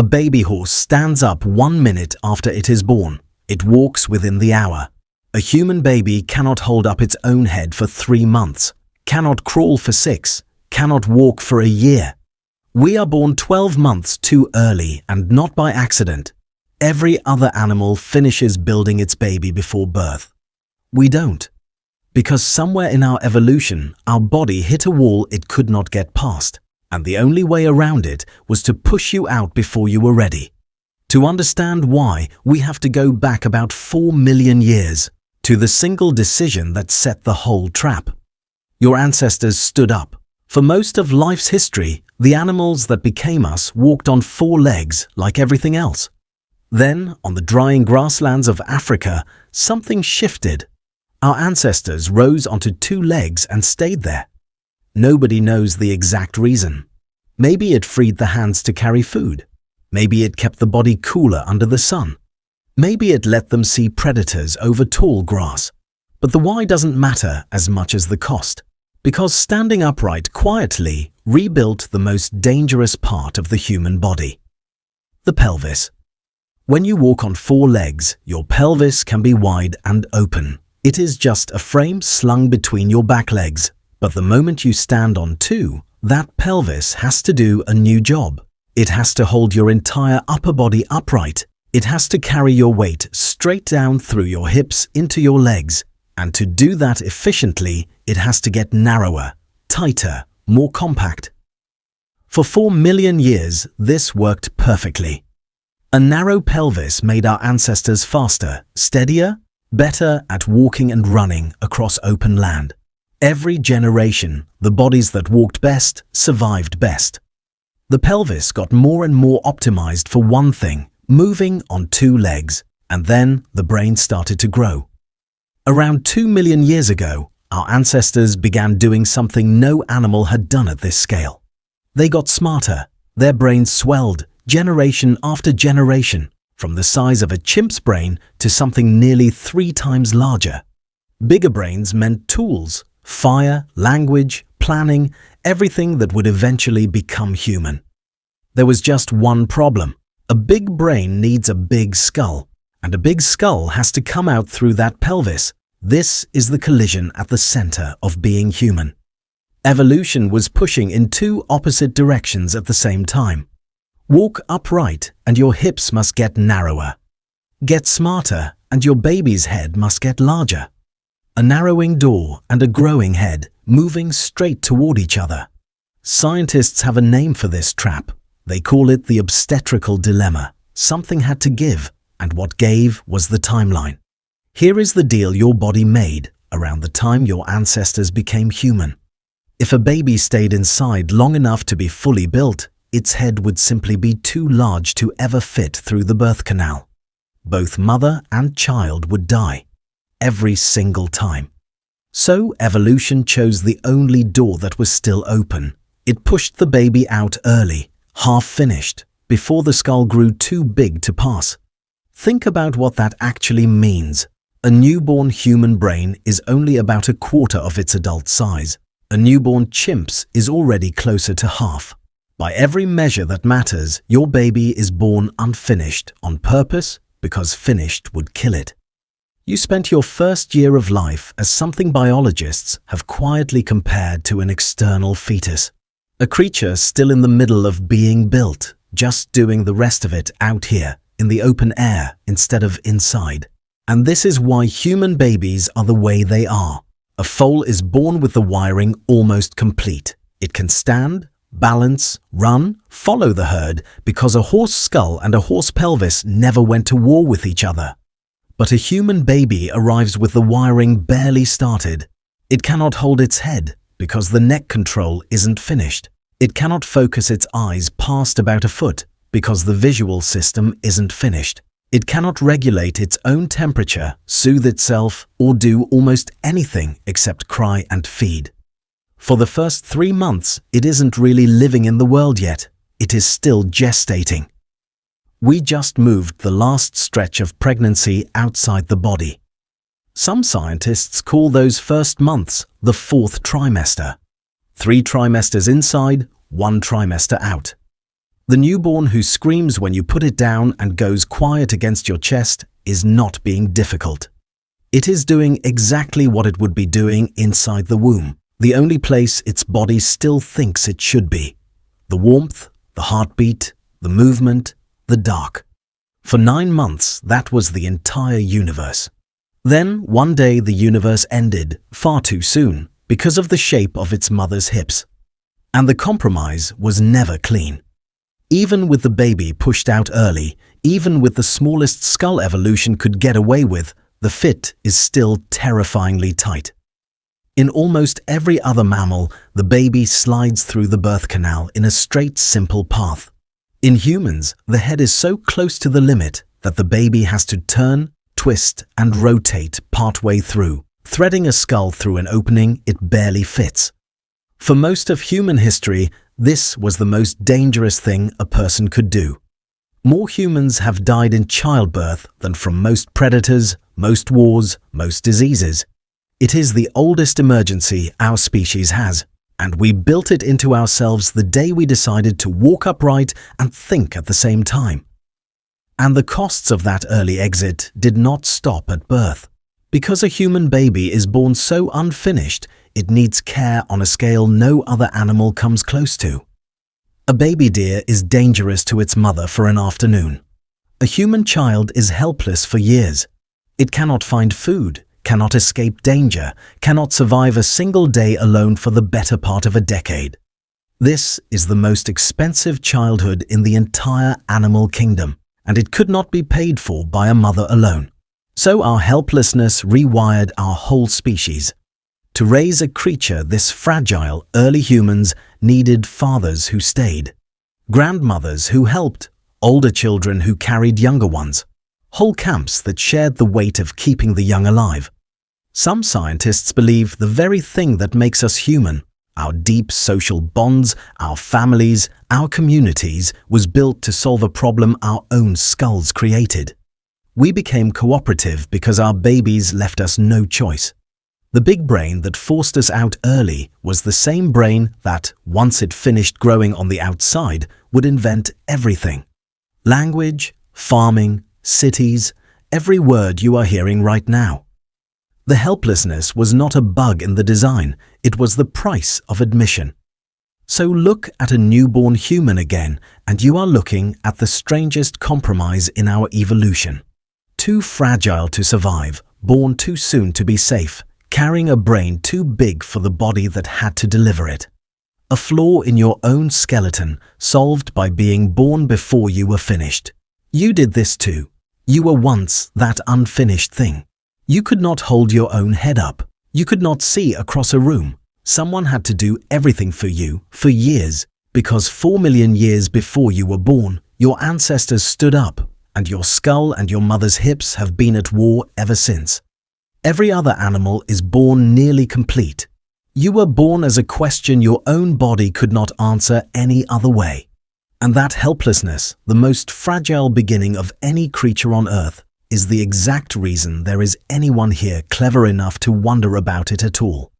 A baby horse stands up 1 minute after it is born. It walks within the hour. A human baby cannot hold up its own head for 3 months, cannot crawl for 6, cannot walk for a year. We are born 12 months too early, and not by accident. Every other animal finishes building its baby before birth. We don't. Because somewhere in our evolution, our body hit a wall it could not get past, and the only way around it was to push you out before you were ready. To understand why, we have to go back about 4 million years to the single decision that set the whole trap. Your ancestors stood up. For most of life's history, the animals that became us walked on 4 legs like everything else. Then, on the drying grasslands of Africa, something shifted. Our ancestors rose onto 2 legs and stayed there. Nobody knows the exact reason. Maybe it freed the hands to carry food. Maybe it kept the body cooler under the sun. Maybe it let them see predators over tall grass. But the why doesn't matter as much as the cost, because standing upright quietly rebuilt the most dangerous part of the human body: the pelvis. When you walk on 4 legs, your pelvis can be wide and open. It is just a frame slung between your back legs. But the moment you stand on 2, that pelvis has to do a new job. It has to hold your entire upper body upright. It has to carry your weight straight down through your hips into your legs. And to do that efficiently, it has to get narrower, tighter, more compact. For 4 million years, this worked perfectly. A narrow pelvis made our ancestors faster, steadier, better at walking and running across open land. Every generation, the bodies that walked best survived best. The pelvis got more and more optimized for one thing: moving on 2 legs, and then the brain started to grow. Around 2 million years ago, our ancestors began doing something no animal had done at this scale. They got smarter. Their brains swelled, generation after generation, from the size of a chimp's brain to something nearly 3 times larger. Bigger brains meant tools, fire, language, planning, everything that would eventually become human. There was just one problem. A big brain needs a big skull, and a big skull has to come out through that pelvis. This is the collision at the center of being human. Evolution was pushing in 2 opposite directions at the same time. Walk upright and your hips must get narrower. Get smarter and your baby's head must get larger. A narrowing door and a growing head moving straight toward each other. Scientists have a name for this trap. They call it the obstetrical dilemma. Something had to give, and what gave was the timeline. Here is the deal your body made around the time your ancestors became human. If a baby stayed inside long enough to be fully built, its head would simply be too large to ever fit through the birth canal. Both mother and child would die. Every single time. So evolution chose the only door that was still open. It pushed the baby out early, half finished, before the skull grew too big to pass. Think about what that actually means. A newborn human brain is only about a quarter of its adult size. A newborn chimp's is already closer to half. By every measure that matters, your baby is born unfinished on purpose because finished would kill it. You spent your first year of life as something biologists have quietly compared to an external fetus. A creature still in the middle of being built, just doing the rest of it out here, in the open air instead of inside. And this is why human babies are the way they are. A foal is born with the wiring almost complete. It can stand, balance, run, follow the herd because a horse skull and a horse pelvis never went to war with each other. But a human baby arrives with the wiring barely started. It cannot hold its head because the neck control isn't finished. It cannot focus its eyes past about a foot because the visual system isn't finished. It cannot regulate its own temperature, soothe itself, or do almost anything except cry and feed. For the first 3 months, it isn't really living in the world yet. It is still gestating. We just moved the last stretch of pregnancy outside the body. Some scientists call those first months the 4th trimester. 3 trimesters inside, 1 trimester out. The newborn who screams when you put it down and goes quiet against your chest is not being difficult. It is doing exactly what it would be doing inside the womb, the only place its body still thinks it should be. The warmth, the heartbeat, the movement, the dark. For 9 months, that was the entire universe. Then, one day, the universe ended, far too soon, because of the shape of its mother's hips. And the compromise was never clean. Even with the baby pushed out early, even with the smallest skull evolution could get away with, the fit is still terrifyingly tight. In almost every other mammal, the baby slides through the birth canal in a straight, simple path. In humans, the head is so close to the limit that the baby has to turn, twist, and rotate partway through, threading a skull through an opening it barely fits. For most of human history, this was the most dangerous thing a person could do. More humans have died in childbirth than from most predators, most wars, most diseases. It is the oldest emergency our species has, and we built it into ourselves the day we decided to walk upright and think at the same time. And the costs of that early exit did not stop at birth. Because a human baby is born so unfinished, it needs care on a scale no other animal comes close to. A baby deer is dangerous to its mother for an afternoon. A human child is helpless for years. It cannot find food, cannot escape danger, cannot survive a single day alone for the better part of a decade. This is the most expensive childhood in the entire animal kingdom, and it could not be paid for by a mother alone. So our helplessness rewired our whole species. To raise a creature this fragile, early humans needed fathers who stayed, grandmothers who helped, older children who carried younger ones, whole camps that shared the weight of keeping the young alive. Some scientists believe the very thing that makes us human, our deep social bonds, our families, our communities, was built to solve a problem our own skulls created. We became cooperative because our babies left us no choice. The big brain that forced us out early was the same brain that, once it finished growing on the outside, would invent everything. Language, farming, cities, every word you are hearing right now. The helplessness was not a bug in the design, it was the price of admission. So look at a newborn human again, and you are looking at the strangest compromise in our evolution. Too fragile to survive, born too soon to be safe, carrying a brain too big for the body that had to deliver it. A flaw in your own skeleton, solved by being born before you were finished. You did this too. You were once that unfinished thing. You could not hold your own head up. You could not see across a room. Someone had to do everything for you for years, because 4 million years before you were born, your ancestors stood up, and your skull and your mother's hips have been at war ever since. Every other animal is born nearly complete. You were born as a question your own body could not answer any other way. And that helplessness, the most fragile beginning of any creature on Earth, is the exact reason there is anyone here clever enough to wonder about it at all.